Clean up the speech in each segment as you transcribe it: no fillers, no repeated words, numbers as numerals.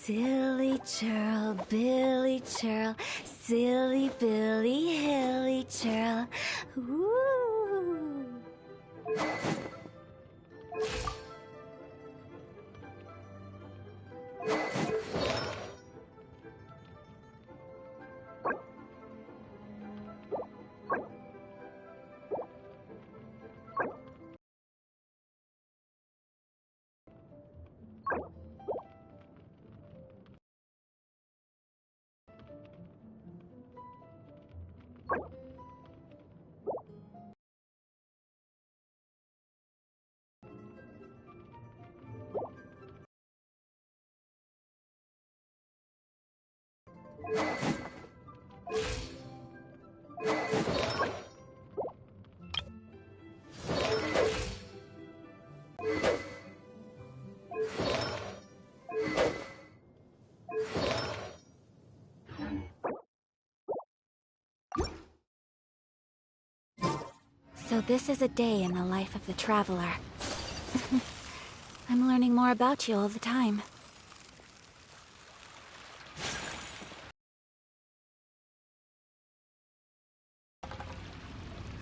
Silly churl, Billy churl, silly Billy, hilly churl. Ooh. So this is a day in the life of the traveler. I'm learning more about you all the time.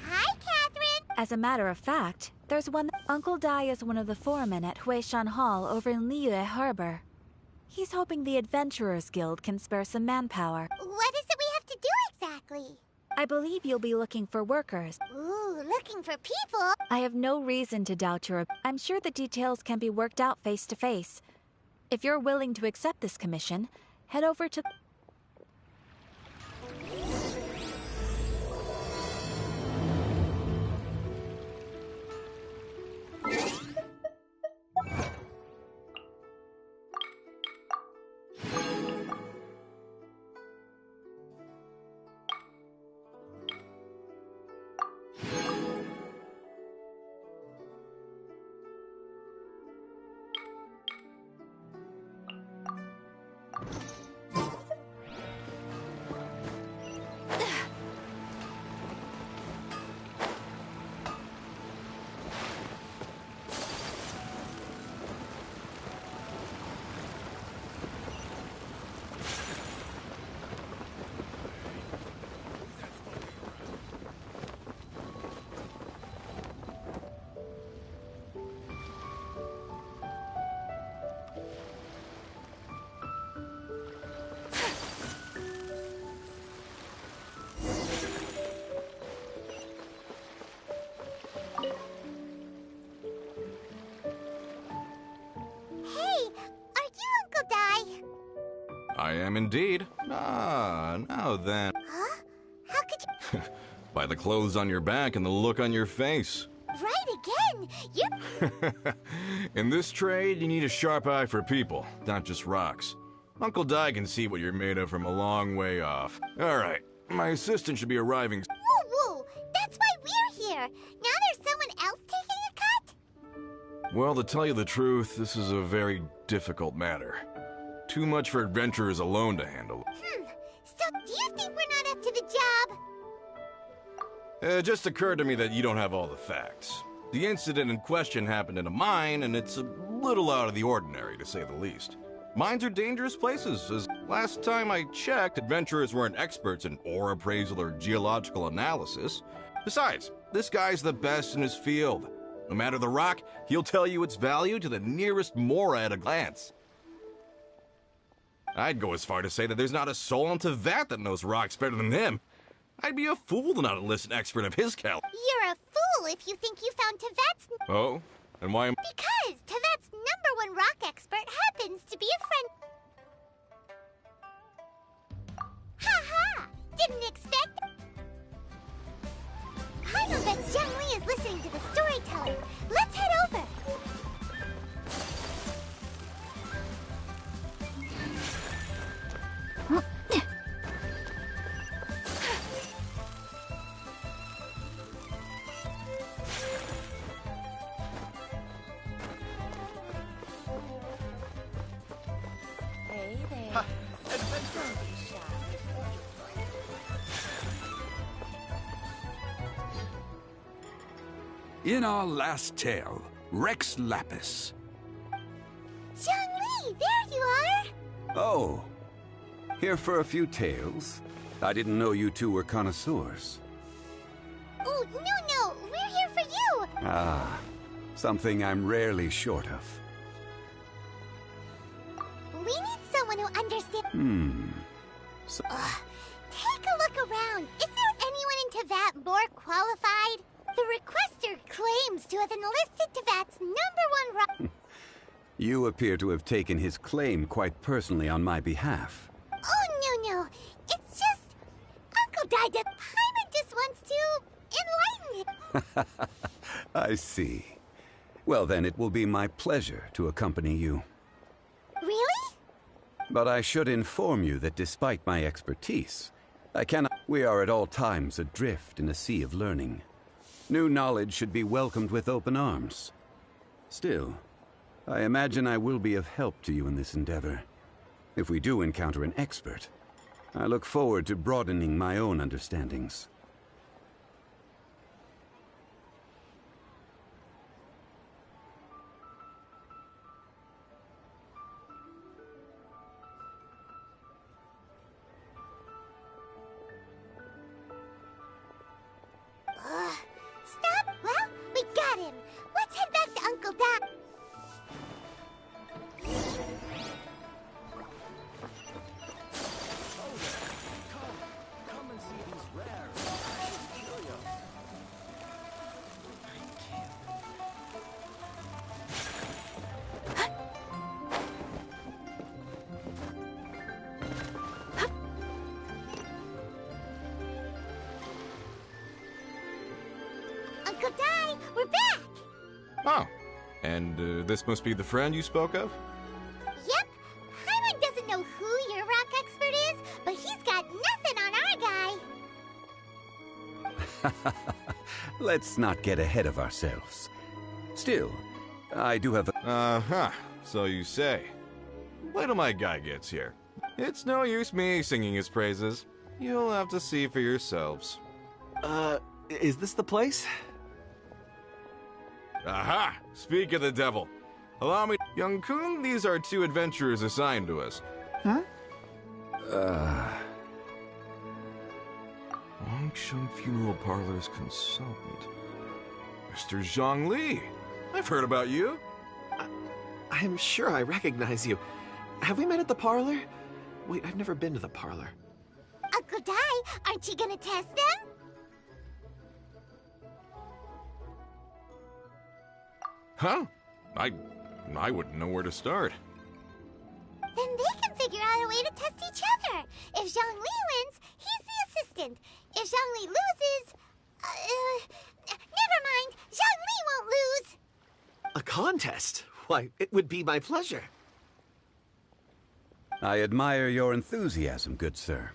Hi, Catherine! As a matter of fact, there's one. Uncle Dai is one of the foremen at Huishan Hall over in Liyue Harbor. He's hoping the Adventurers Guild can spare some manpower. What is it we have to do exactly? I believe you'll be looking for workers. Ooh, looking for people? I have no reason to doubt your... I'm sure the details can be worked out face to face. If you're willing to accept this commission, head over to... I am indeed. Ah, now then. Huh? How could you... By the clothes on your back and the look on your face. Right again! You're... In this trade, you need a sharp eye for people, not just rocks. Uncle Dai can see what you're made of from a long way off. All right, my assistant should be arriving. Woo-woo! That's why we're here! Now there's someone else taking a cut? Well, to tell you the truth, this is a very difficult matter. Too much for adventurers alone to handle. So do you think we're not up to the job? It just occurred to me that you don't have all the facts. The incident in question happened in a mine, and it's a little out of the ordinary, to say the least. Mines are dangerous places, as last time I checked, adventurers weren't experts in ore appraisal or geological analysis. Besides, this guy's the best in his field. No matter the rock, he'll tell you its value to the nearest mora at a glance. I'd go as far to say that there's not a soul on Teyvat that knows rocks better than him. I'd be a fool to not enlist an expert of his caliber. You're a fool if you think you found Teyvat's... Oh? And why am... Because Teyvat's #1 rock expert happens to be a friend... Ha-ha! Didn't expect... I know that Zhongli is listening to the storyteller. Let's head over. Hey there. In our last tale, Rex Lapis. Zhongli, there you are. Oh, here for a few tales? I didn't know you two were connoisseurs. Oh, no, we're here for you. Ah, something I'm rarely short of. We need someone who understands... So, Take a look around. Is there anyone in Teyvat more qualified? The requester claims to have enlisted Teyvat's #1 rock... you appear to have taken his claim quite personally on my behalf. Oh, no. It's just... Uncle Dida... Paimon just wants to... enlighten him. I see. Well then, it will be my pleasure to accompany you. Really? But I should inform you that despite my expertise, I cannot... We are at all times adrift in a sea of learning. New knowledge should be welcomed with open arms. Still, I imagine I will be of help to you in this endeavor. If we do encounter an expert, I look forward to broadening my own understandings. Stop? Well, we got him. Let's head back to Uncle Dad. Uncle Di, we're back! Oh. And this must be the friend you spoke of? Yep. Paimon doesn't know who your rock expert is, but he's got nothing on our guy. Let's not get ahead of ourselves. Still, I do have a... Uh-huh. So you say. Wait till my guy gets here. It's no use me singing his praises. You'll have to see for yourselves. Is this the place? Aha! Speak of the devil. Allow me... Young Kun, these are 2 adventurers assigned to us. Longsheng Funeral Parlor's consultant. Mr. Zhongli. I've heard about you. I'm sure I recognize you. Have we met at the parlor? Wait, I've never been to the parlor. Uncle Di, aren't you gonna test them? Huh? I wouldn't know where to start. Then they can figure out a way to test each other. If Zhongli wins, he's the assistant. If Zhongli loses... never mind. Zhongli won't lose. A contest? Why, it would be my pleasure. I admire your enthusiasm, good sir.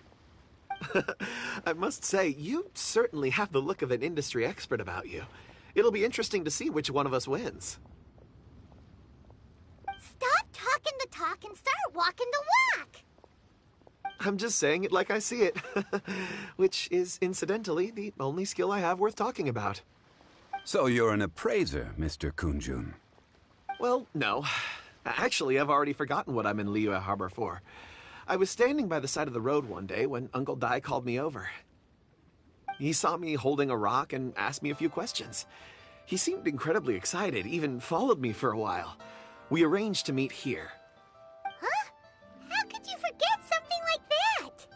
I must say, you certainly have the look of an industry expert about you. It'll be interesting to see which one of us wins. Stop talking the talk and start walking the walk. I'm just saying it like I see it. Which is, incidentally, the only skill I have worth talking about. So you're an appraiser, Mr. Kunjun. Well, no. Actually, I've already forgotten what I'm in Liyue Harbor for. I was standing by the side of the road one day when Uncle Dai called me over. He saw me holding a rock and asked me a few questions. He seemed incredibly excited, even followed me for a while. We arranged to meet here. Huh? How could you forget something like that?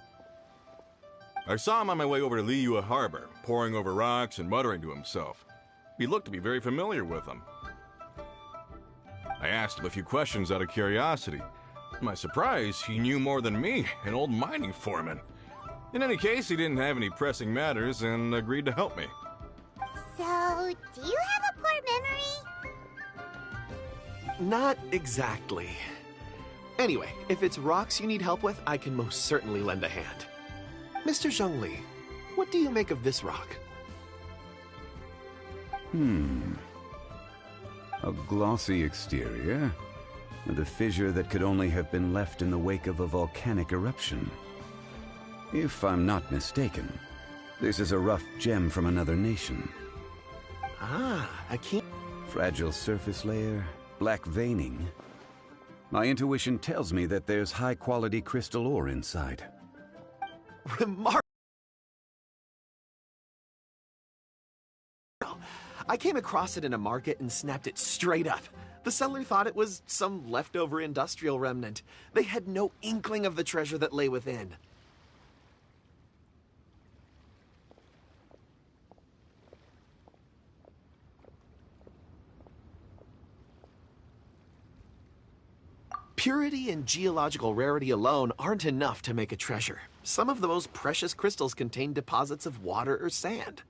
I saw him on my way over to Liyue Harbor, poring over rocks and muttering to himself. He looked to be very familiar with them. I asked him a few questions out of curiosity. To my surprise, he knew more than me, an old mining foreman. In any case, he didn't have any pressing matters and agreed to help me. So, do you have a poor memory? Not exactly. Anyway, if it's rocks you need help with, I can most certainly lend a hand. Mr. Zhongli, what do you make of this rock? A glossy exterior, and a fissure that could only have been left in the wake of a volcanic eruption. If I'm not mistaken, this is a rough gem from another nation. Ah, a key. Fragile surface layer, black veining. My intuition tells me that there's high-quality crystal ore inside. Remarkable. I came across it in a market and snapped it straight up. The seller thought it was some leftover industrial remnant. They had no inkling of the treasure that lay within. Purity and geological rarity alone aren't enough to make a treasure. Some of the most precious crystals contain deposits of water or sand.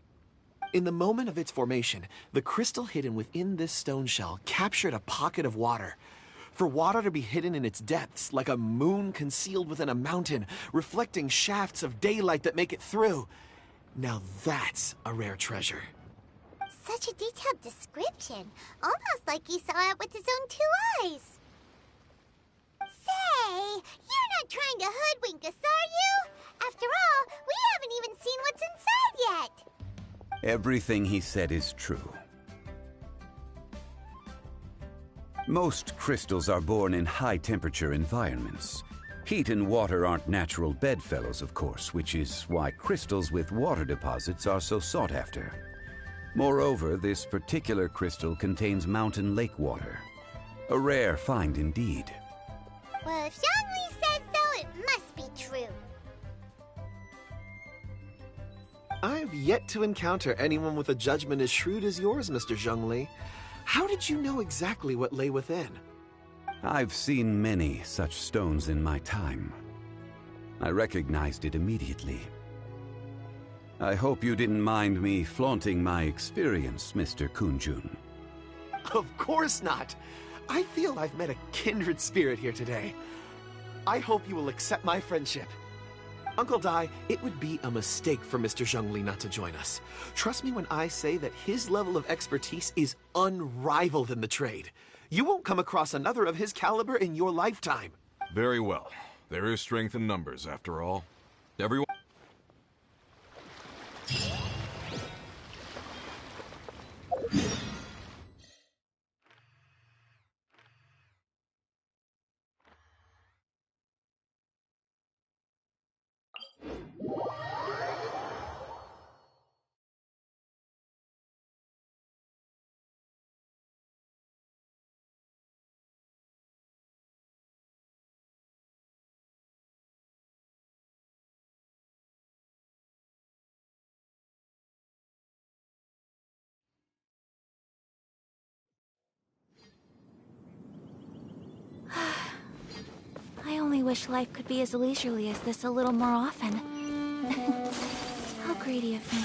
In the moment of its formation, the crystal hidden within this stone shell captured a pocket of water. For water to be hidden in its depths, like a moon concealed within a mountain, reflecting shafts of daylight that make it through. Now that's a rare treasure. Such a detailed description. Almost like he saw it with his own 2 eyes. Say, you're not trying to hoodwink us, are you? After all, we haven't even seen what's inside yet. Everything he said is true. Most crystals are born in high-temperature environments. Heat and water aren't natural bedfellows, of course, which is why crystals with water deposits are so sought after. Moreover, this particular crystal contains mountain lake water. A rare find indeed. Well, if Zhongli says so, it must be true. I've yet to encounter anyone with a judgment as shrewd as yours, Mr. Zhongli. How did you know exactly what lay within? I've seen many such stones in my time. I recognized it immediately. I hope you didn't mind me flaunting my experience, Mr. Kunjun. Of course not. I feel I've met a kindred spirit here today. I hope you will accept my friendship. Uncle Dai, it would be a mistake for Mr. Zhongli not to join us. Trust me when I say that his level of expertise is unrivaled in the trade. You won't come across another of his caliber in your lifetime. Very well. There is strength in numbers, after all. Everyone... I only wish life could be as leisurely as this a little more often. How greedy of me.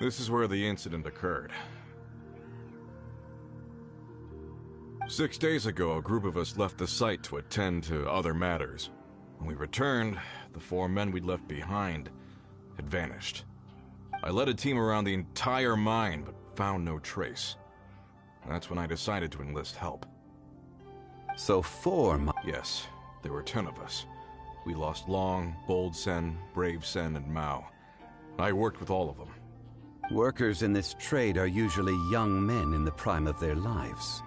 This is where the incident occurred. 6 days ago, a group of us left the site to attend to other matters. When we returned, the 4 men we'd left behind had vanished. I led a team around the entire mine, but found no trace. That's when I decided to enlist help. So 4 Yes, there were 10 of us. We lost Long, Bold Sen, Brave Sen, and Mao. I worked with all of them. workers in this trade are usually young men in the prime of their lives.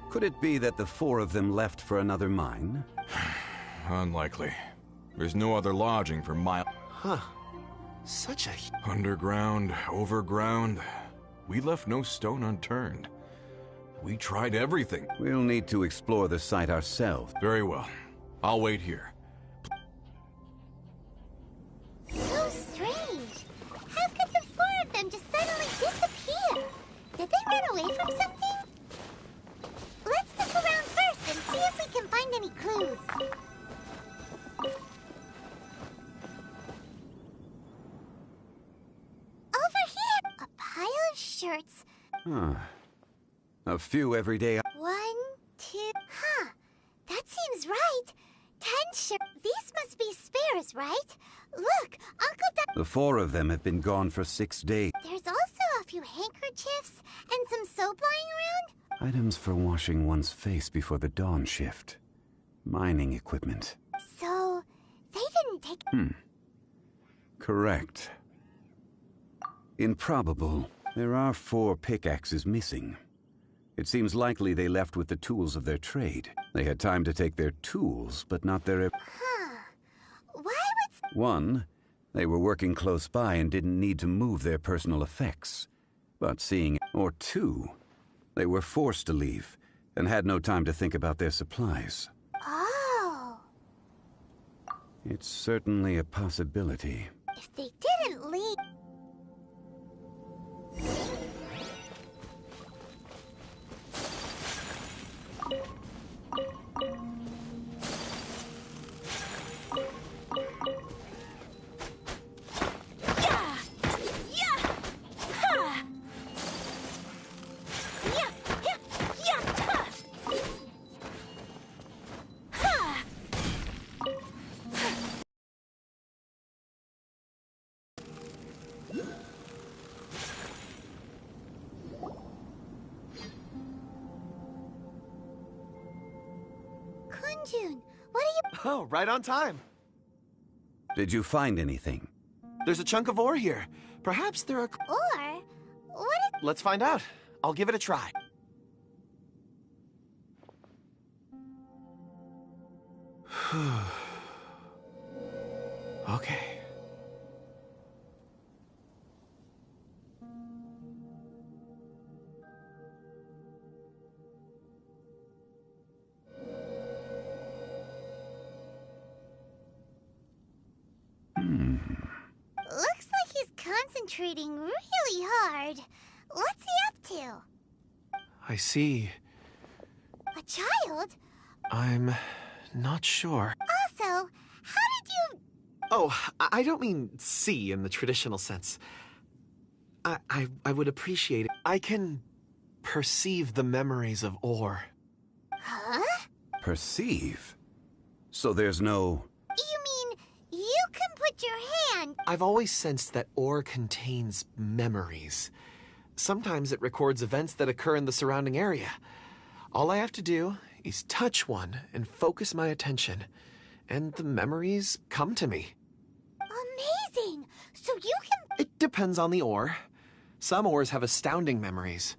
Could it be that the 4 of them left for another mine? Unlikely. There's no other lodging for miles. Huh. Such a... Underground, overground. We left no stone unturned. We tried everything. We'll need to explore the site ourselves. Very well. I'll wait here. So strange. How could the 4 of them just suddenly disappear? Did they run away from something? Let's look around first and see if we can find any clues. Over here, a pile of shirts. Huh. A few everyday... 1, 2... Huh. That seems right. 10 shirts. These must be spares, right? Look, Uncle Doug... The 4 of them have been gone for 6 days. There's also a few handkerchiefs and some soap lying around. Items for washing one's face before the dawn shift. Mining equipment. So, they didn't take... Correct. Improbable. There are 4 pickaxes missing. It seems likely they left with the tools of their trade. They had time to take their tools, but not their... Huh. Why would... 1, they were working close by and didn't need to move their personal effects. But seeing... Or 2, they were forced to leave and had no time to think about their supplies. Oh. It's certainly a possibility. If they didn't leave... Kunjun, what are you... Oh, right on time. Did you find anything? There's a chunk of ore here. Perhaps there are... Or... What is... Let's find out. I'll give it a try. Okay. Looks like he's concentrating really hard. What's he up to? I see. A child? I'm not sure. Also, how did you... Oh, I don't mean see in the traditional sense. I would appreciate it. I can perceive the memories of ore. Huh? Perceive? So there's no... You mean you can put your hand... I've always sensed that ore contains memories. Sometimes it records events that occur in the surrounding area. All I have to do is touch one and focus my attention, and the memories come to me. Amazing! So you can... It depends on the ore. Some ores have astounding memories.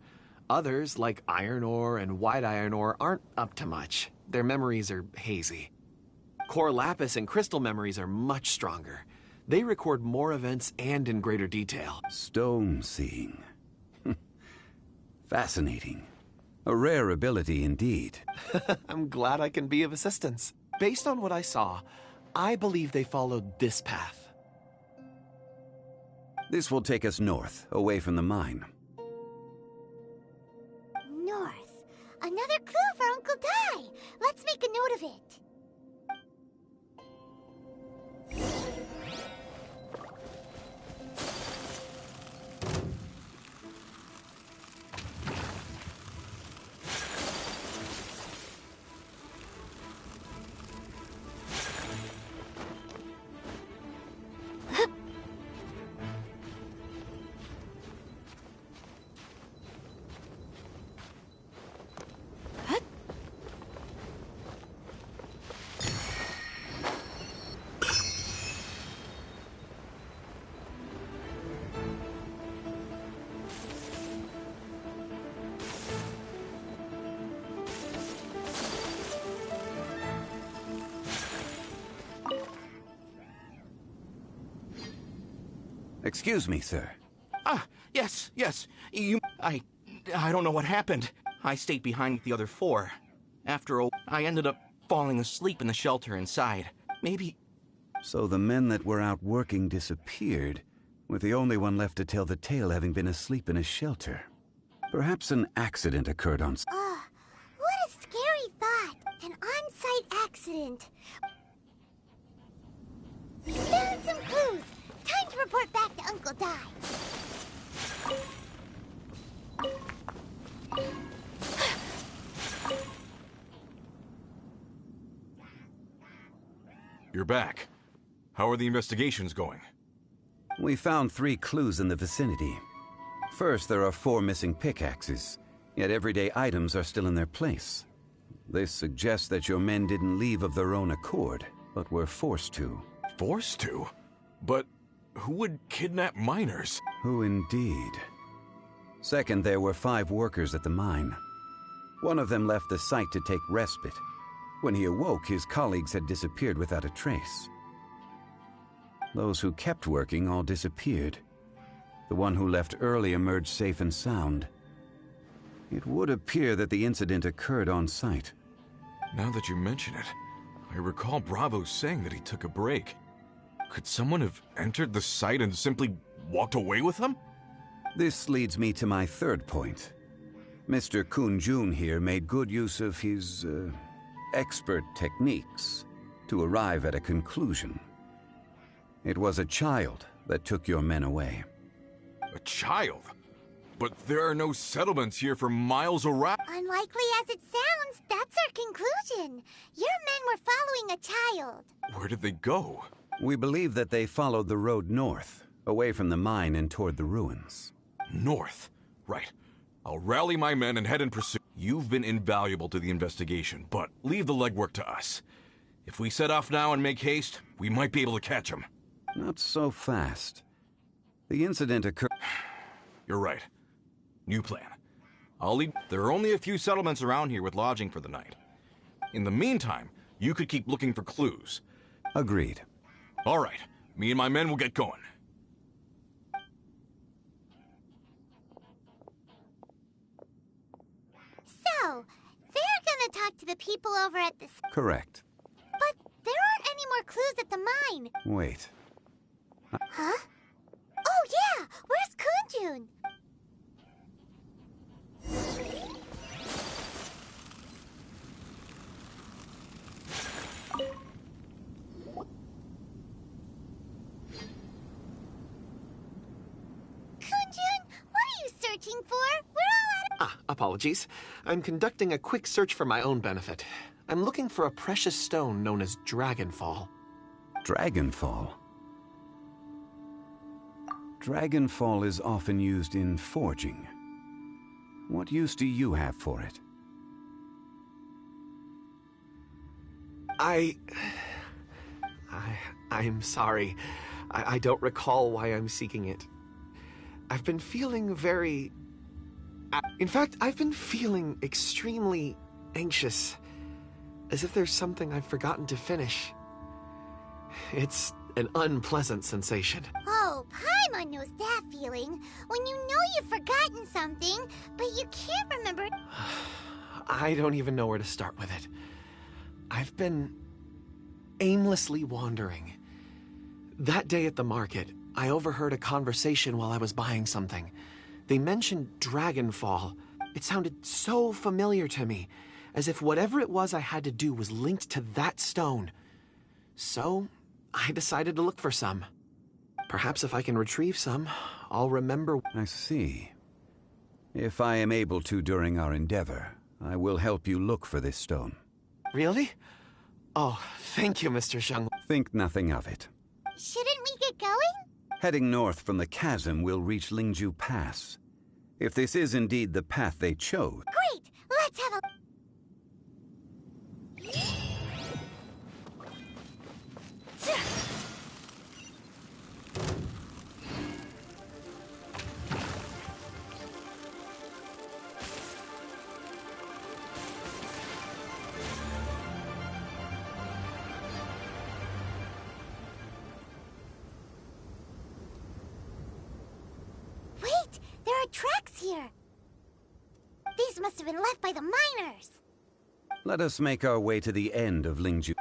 Others, like iron ore and white iron ore, aren't up to much. Their memories are hazy. Core lapis and crystal memories are much stronger. They record more events and in greater detail. Stone seeing. Fascinating. A rare ability indeed. I'm glad I can be of assistance. Based on what I saw, I believe they followed this path. This will take us north, away from the mine. North. Another clue for Uncle Dai. Let's make a note of it. Excuse me, sir. Ah, yes. I don't know what happened. I stayed behind with the other 4. After I ended up falling asleep in the shelter inside. Maybe... So the men that were out working disappeared, with the only one left to tell the tale having been asleep in a shelter. Perhaps an accident occurred on... What a scary thought. An on-site accident. Found some clues. Time to report back to Uncle Di. You're back. How are the investigations going? We found 3 clues in the vicinity. First, there are 4 missing pickaxes, yet everyday items are still in their place. This suggests that your men didn't leave of their own accord, but were forced to. Forced to? But who would kidnap miners? Who indeed? Second, there were 5 workers at the mine. One of them left the site to take respite. When he awoke, his colleagues had disappeared without a trace. Those who kept working all disappeared. The one who left early emerged safe and sound. It would appear that the incident occurred on site. Now that you mention it, I recall Bravo saying that he took a break. Could someone have entered the site and simply walked away with him? This leads me to my third point. Mr. Kun-jun here made good use of his, expert techniques to arrive at a conclusion. It was a child that took your men away. A child? But there are no settlements here for miles around. Unlikely as it sounds, that's our conclusion. Your men were following a child. Where did they go? We believe that they followed the road north, away from the mine and toward the ruins. North? Right. I'll rally my men and head in pursuit. You've been invaluable to the investigation, but leave the legwork to us. If we set off now and make haste, we might be able to catch them. Not so fast. The incident occurred... You're right. New plan. I'll lead... There are only a few settlements around here with lodging for the night. In the meantime, you could keep looking for clues. Agreed. All right. Me and my men will get going. So, they're gonna talk to the people over at the... Correct. But there aren't any more clues at the mine. Wait. Huh? Oh yeah! Where's Kun-jun? Kun-jun, what are you searching for? We're all out of... Apologies. I'm conducting a quick search for my own benefit. I'm looking for a precious stone known as Dragonfall. Dragonfall? Dragonfall is often used in forging. What use do you have for it? I'm sorry. I don't recall why I'm seeking it. I've been feeling very... In fact, I've been feeling extremely anxious. As if there's something I've forgotten to finish. It's an unpleasant sensation. Oh, Paimon knows that feeling. When you know you've forgotten something, but you can't remember it. I don't even know where to start with it. I've been aimlessly wandering. That day at the market, I overheard a conversation while I was buying something. They mentioned Dragonfall. It sounded so familiar to me, as if whatever it was I had to do was linked to that stone. So, I decided to look for some. Perhaps if I can retrieve some, I'll remember... I see. If I am able to during our endeavor, I will help you look for this stone. Really? Oh, thank you, Mr. Zhongli. Think nothing of it. Shouldn't we get going? Heading north from the chasm, we'll reach Lingju Pass. If this is indeed the path they chose... Great! Let's have a... here. These must have been left by the miners. Let us make our way to the end of Lingju.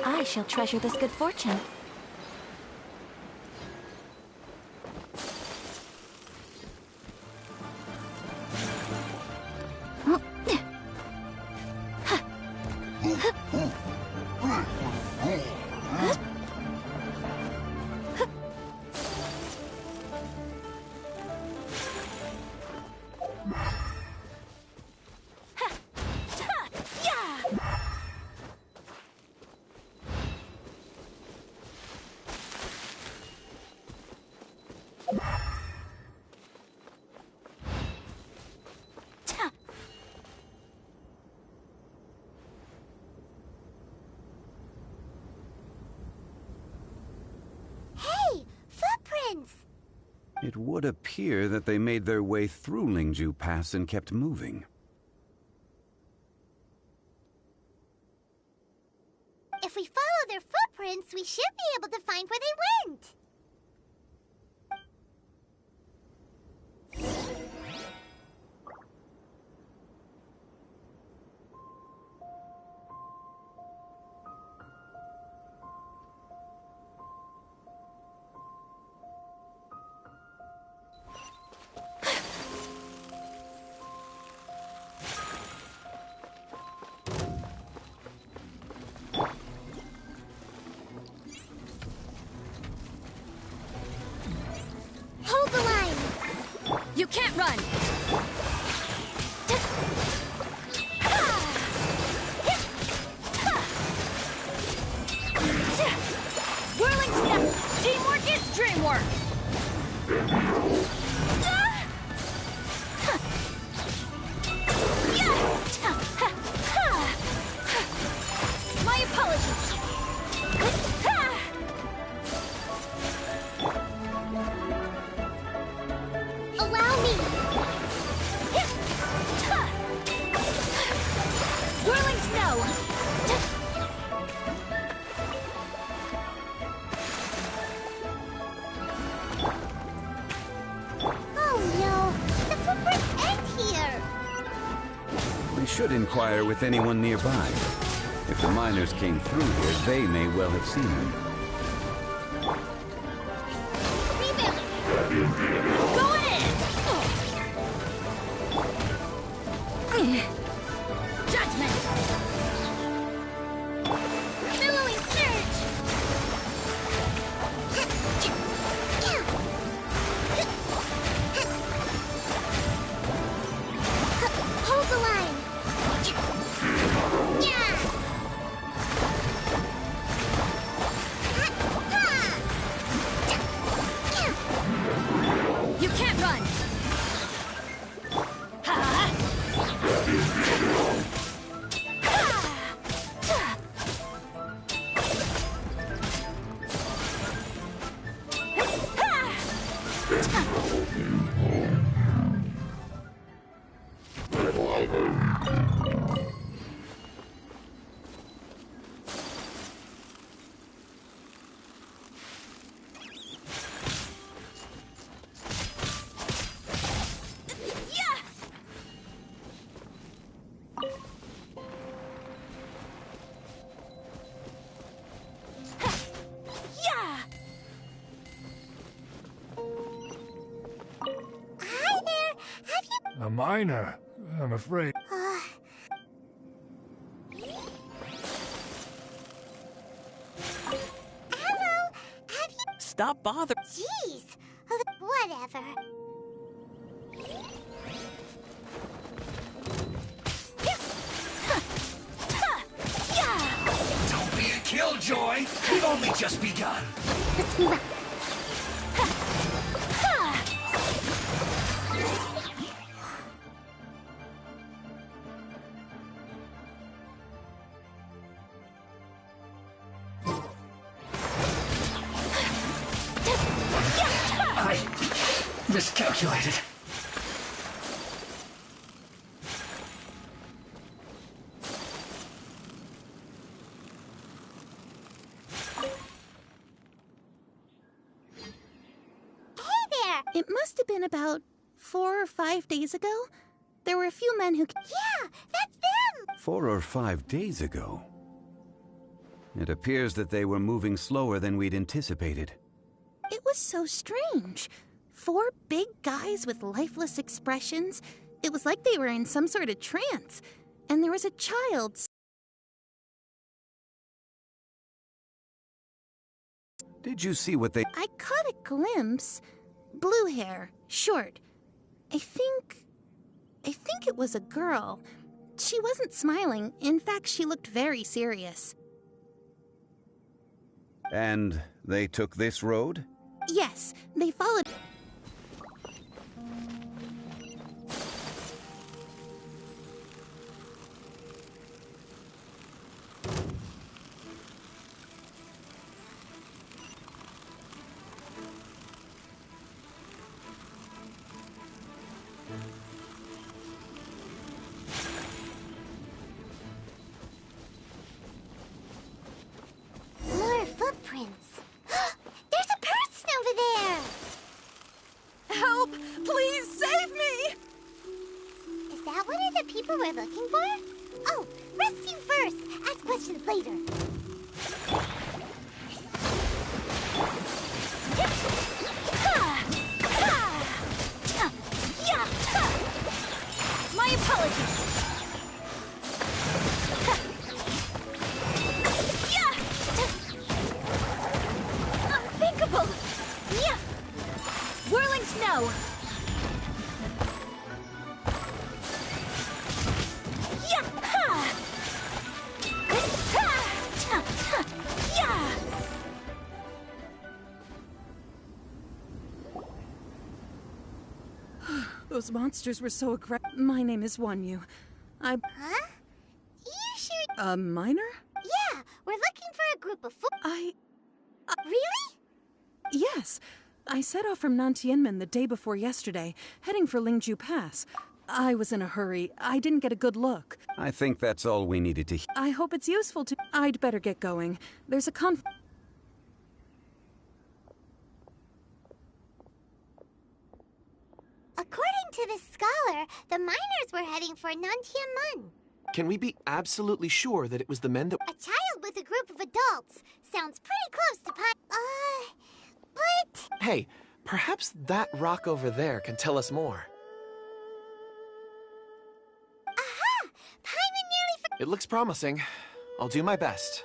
I shall treasure this good fortune. Hey, footprints! It would appear that they made their way through Lingju Pass and kept moving. If we follow their footprints, we should be able to find where they went. Hold the line! You can't run! Whirling step! Teamwork is dreamwork! My apologies! Allow me! Whirling snow! Oh no! The footprints end here! We should inquire with anyone nearby. If the miners came through here, they may well have seen them. Going in! Judgment! Billowing surge! Hold the line! You can't run! Hi there! Have you... A miner, I'm afraid. Hello! Have you... Stop bothering. Jeez! Whatever. Don't be a killjoy. We've only just begun. Let's move up. I miscalculated. It must have been about 4 or 5 days ago. There were a few men who... Yeah, that's them! 4 or 5 days ago. It appears that they were moving slower than we'd anticipated. It was so strange. 4 big guys with lifeless expressions. It was like they were in some sort of trance. And there was a child. Did you see what they... I caught a glimpse. Blue hair, short. I think it was a girl. She wasn't smiling. In fact, she looked very serious. And they took this road? Yes, they followed... More footprints. There's a person over there! Help! Please save me! Is that one of the people we're looking for? Oh, rescue first! Ask questions later. My apologies. Unthinkable! Whirling snow! Those monsters were so aggressive. My name is Wanyu. Huh? You sure... A miner? Yeah, we're looking for a group of Really? Yes. I set off from Nantianmen the day before yesterday, heading for Lingju Pass. I was in a hurry. I didn't get a good look. I think that's all we needed to hear. I hope it's useful to... I'd better get going. There's a According to this scholar, the miners were heading for Nantianmen. Can we be absolutely sure that it was the men that... A child with a group of adults. Sounds pretty close to but... Hey, perhaps that rock over there can tell us more. Aha! Paimon nearly It looks promising. I'll do my best.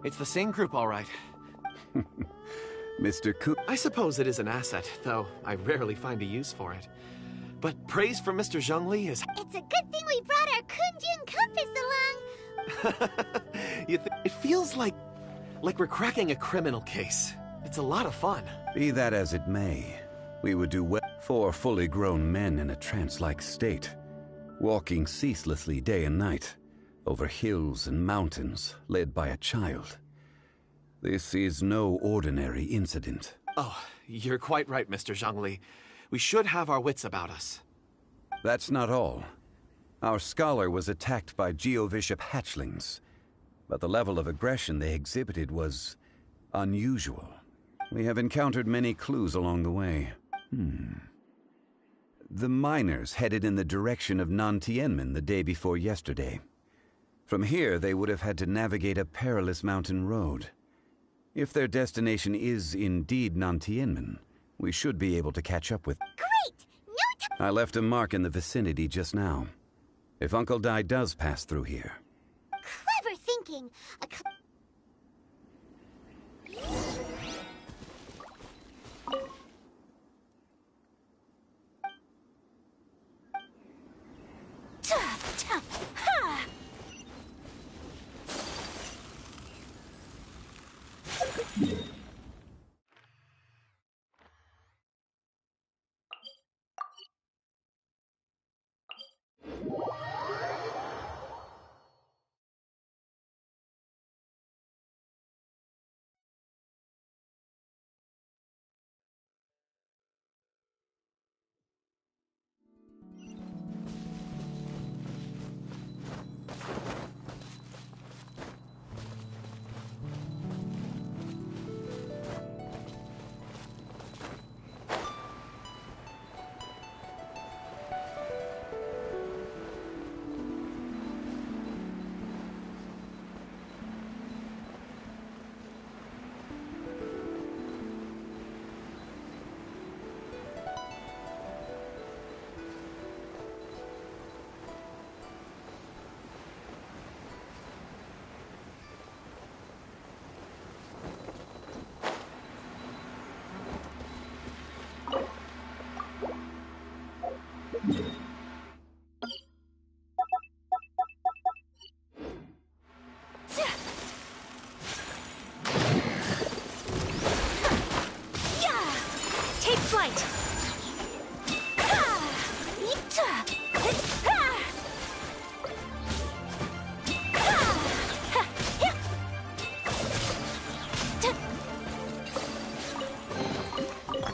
It's the same group, all right. Mr. Ku... I suppose it is an asset, though I rarely find a use for it. But praise for Mr. Zhongli is... It's a good thing we brought our Kunjun compass along. It feels like we're cracking a criminal case. It's a lot of fun. Be that as it may, we would do well. 4 fully grown men in a trance-like state, walking ceaselessly day and night, over hills and mountains, led by a child. This is no ordinary incident. Oh, you're quite right, Mr. Zhongli. We should have our wits about us. That's not all. Our scholar was attacked by Geovishap hatchlings, but the level of aggression they exhibited was unusual. We have encountered many clues along the way. The miners headed in the direction of Nantianmen the day before yesterday. From here, they would have had to navigate a perilous mountain road. If their destination is indeed Nantianmen, we should be able to catch up with... Great! No time! I left a mark in the vicinity just now. If Uncle Dai does pass through here... Clever thinking! Take flight!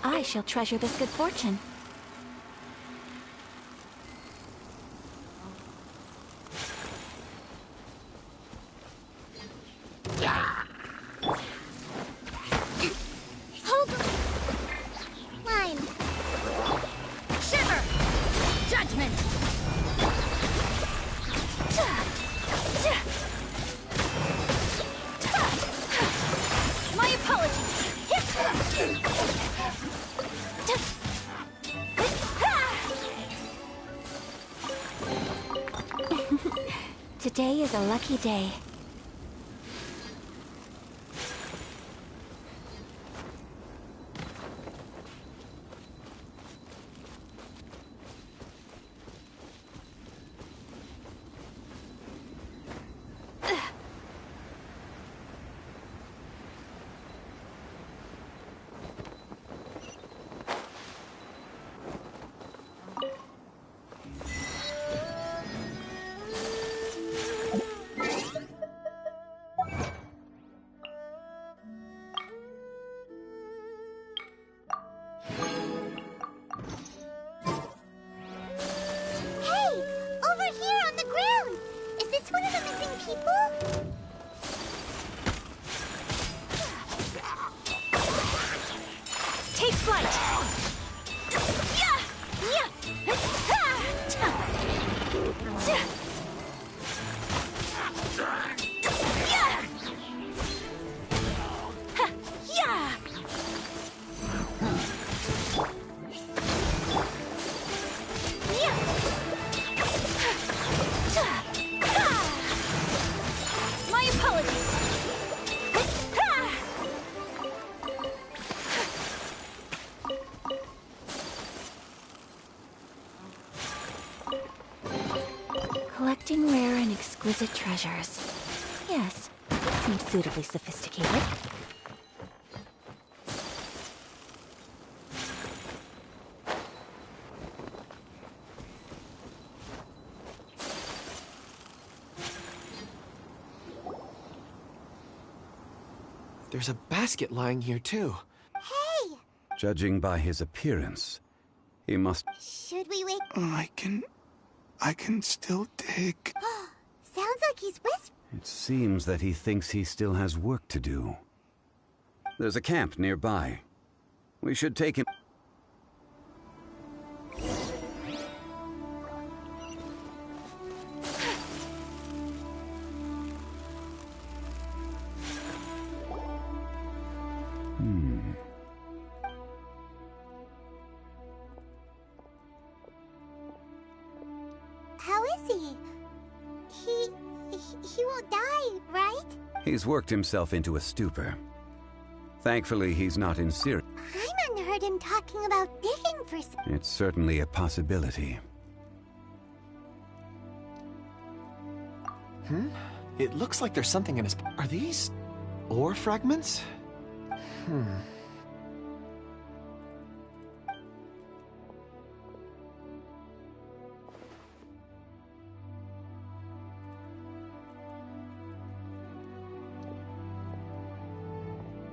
I shall treasure this good fortune. Hold line. Shiver! Judgment! My apologies! Today is a lucky day. Take flight! My apologies! Collecting rare and exquisite treasures. Yes, this seems suitably sophisticated. There's a basket lying here, too. Hey! Judging by his appearance, he must... Should we wait? I can still dig. Sounds like he's whispering. It seems that he thinks he still has work to do. There's a camp nearby. We should take him... How is he? He won't die, right? He's worked himself into a stupor. Thankfully, he's not in serious. Paimon heard him talking about digging for some. It's certainly a possibility. It looks like there's something in his... Are these ore fragments?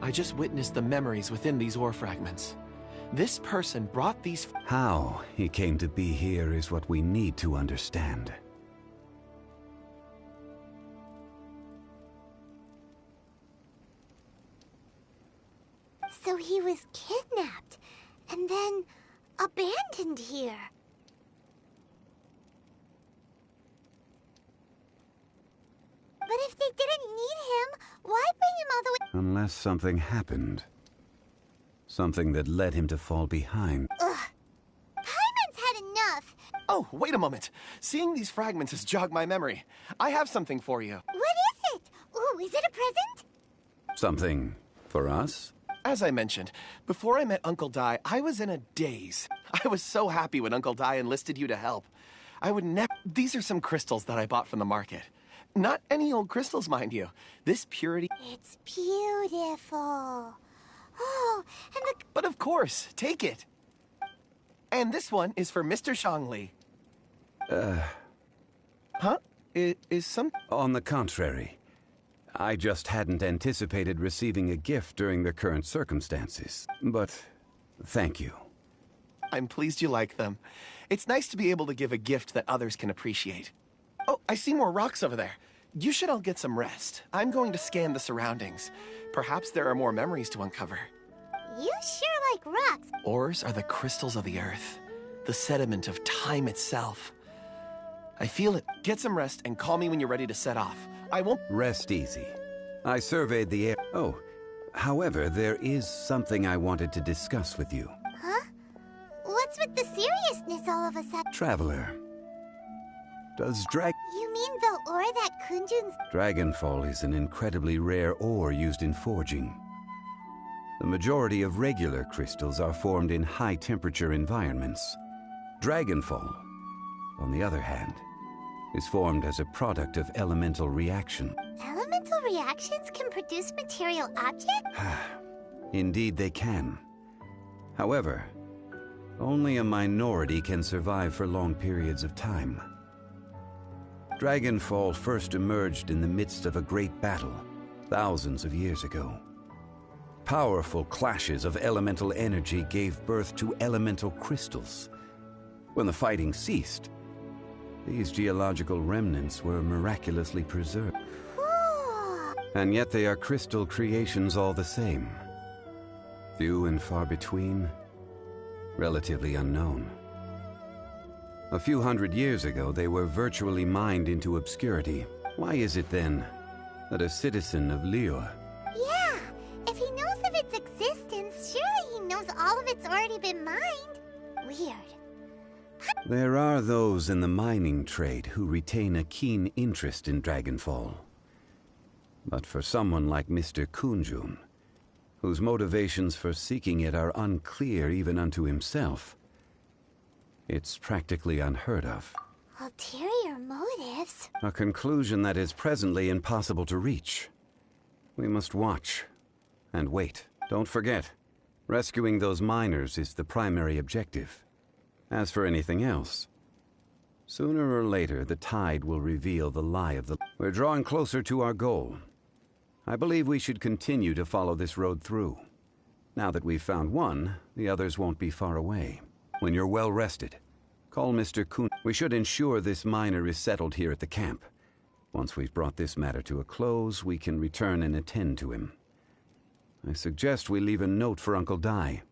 I just witnessed the memories within these ore fragments. This person brought these... How he came to be here is what we need to understand. So he was kidnapped, and then abandoned here. But if they didn't need him, why bring him all the way? Unless something happened. Something that led him to fall behind. Ugh. Paimon's had enough. Oh, wait a moment. Seeing these fragments has jogged my memory. I have something for you. What is it? Ooh, is it a present? Something for us? As I mentioned, before I met Uncle Dai, I was in a daze. I was so happy when Uncle Dai enlisted you to help. I would never... These are some crystals that I bought from the market. Not any old crystals, mind you. This purity... It's beautiful. Oh, and the... But of course, take it. And this one is for Mr. Zhongli. Huh? Is some... On the contrary. I just hadn't anticipated receiving a gift during the current circumstances. But thank you. I'm pleased you like them. It's nice to be able to give a gift that others can appreciate. Oh, I see more rocks over there. You should all get some rest. I'm going to scan the surroundings. Perhaps there are more memories to uncover. You sure like rocks. Ores are the crystals of the earth, the sediment of time itself. I feel it. Get some rest and call me when you're ready to set off. I won't... Rest easy. I surveyed the air. Oh, however, there is something I wanted to discuss with you. Huh? What's with the seriousness all of a sudden? Traveler. Does You mean the ore that Kunjun's... Dragonfall is an incredibly rare ore used in forging. The majority of regular crystals are formed in high-temperature environments. Dragonfall, on the other hand, is formed as a product of elemental reaction. Elemental reactions can produce material objects? Indeed they can. However, only a minority can survive for long periods of time. Dragonfall first emerged in the midst of a great battle, thousands of years ago. Powerful clashes of elemental energy gave birth to elemental crystals. When the fighting ceased, these geological remnants were miraculously preserved. And yet they are crystal creations all the same. Few and far between, relatively unknown. A few hundred years ago, they were virtually mined into obscurity. Why is it then that a citizen of Liyue... Yeah, if he knows of its existence, surely he knows all of it's already been mined. Weird. There are those in the mining trade who retain a keen interest in Dragonfall. But for someone like Mr. Kunjun, whose motivations for seeking it are unclear even unto himself, it's practically unheard of. Ulterior motives? A conclusion that is presently impossible to reach. We must watch and wait. Don't forget, rescuing those miners is the primary objective. As for anything else, sooner or later the tide will reveal the lie of the... We're drawing closer to our goal. I believe we should continue to follow this road through. Now that we've found one, the others won't be far away. When you're well rested, call Mr. Kun. We should ensure this miner is settled here at the camp. Once we've brought this matter to a close, we can return and attend to him. I suggest we leave a note for Uncle Dai.